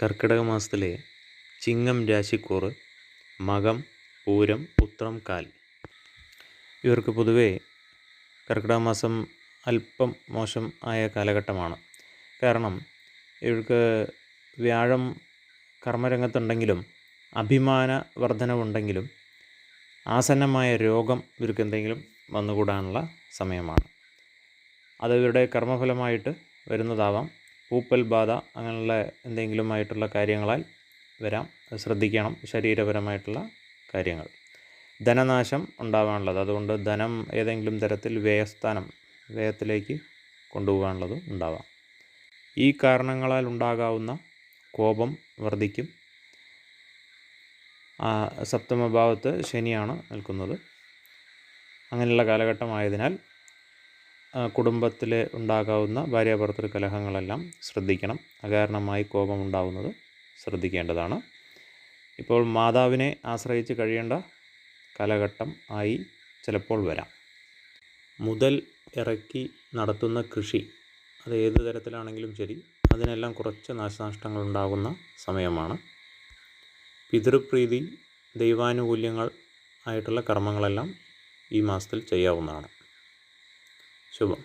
കർക്കിടക മാസത്തിലെ ചിങ്ങം രാശിക്കൂറ് മകം, പൂരം, ഉത്രം, കാൽ. ഇവർക്ക് പൊതുവേ കർക്കിടക മാസം അല്പം മോശം ആയ കാലഘട്ടമാണ്. കാരണം ഇവർക്ക് വ്യാഴം കർമ്മരംഗത്തുണ്ടെങ്കിലും അഭിമാന വർധനവുണ്ടെങ്കിലും ആസന്നമായ രോഗം ഇവർക്ക് എന്തെങ്കിലും വന്നുകൂടാനുള്ള സമയമാണ്. അത് ഇവരുടെ കർമ്മഫലമായിട്ട് വരുന്നതാവാം. പൂപ്പൽ ബാധ അങ്ങനെയുള്ള എന്തെങ്കിലുമായിട്ടുള്ള കാര്യങ്ങളാൽ വരാം. ശ്രദ്ധിക്കണം. ശരീരപരമായിട്ടുള്ള കാര്യങ്ങൾ. ധനനാശം ഉണ്ടാവാനുള്ളത്, അതുകൊണ്ട് ധനം ഏതെങ്കിലും തരത്തിൽ വ്യയത്തിലേക്ക് കൊണ്ടുപോകാനുള്ളത് ഉണ്ടാവാം. ഈ കാരണങ്ങളാൽ ഉണ്ടാകാവുന്ന കോപം വർദ്ധിക്കും. സപ്തമഭാവത്ത് ശനിയാണ് നിൽക്കുന്നത്. അങ്ങനെയുള്ള കാലഘട്ടമായതിനാൽ കുടുംബത്തിൽ ഉണ്ടാകാവുന്ന ഭാര്യാഭർത്തൃ കലഹങ്ങളെല്ലാം ശ്രദ്ധിക്കണം. അകാരണമായി കോപമുണ്ടാവുന്നത് ശ്രദ്ധിക്കേണ്ടതാണ്. ഇപ്പോൾ മാതാവിനെ ആശ്രയിച്ച് കഴിയേണ്ട കാലഘട്ടം ആയി ചിലപ്പോൾ വരാം. മുതൽ ഇറക്കി നടത്തുന്ന കൃഷി, അത് ഏത് തരത്തിലാണെങ്കിലും ശരി, അതിനെല്ലാം കുറച്ച് നാശനഷ്ടങ്ങൾ ഉണ്ടാകുന്ന സമയമാണ്. പിതൃപ്രീതി, ദൈവാനുകൂല്യങ്ങൾ ആയിട്ടുള്ള കർമ്മങ്ങളെല്ലാം ഈ മാസത്തിൽ ചെയ്യാവുന്നതാണ്. ശുഭം.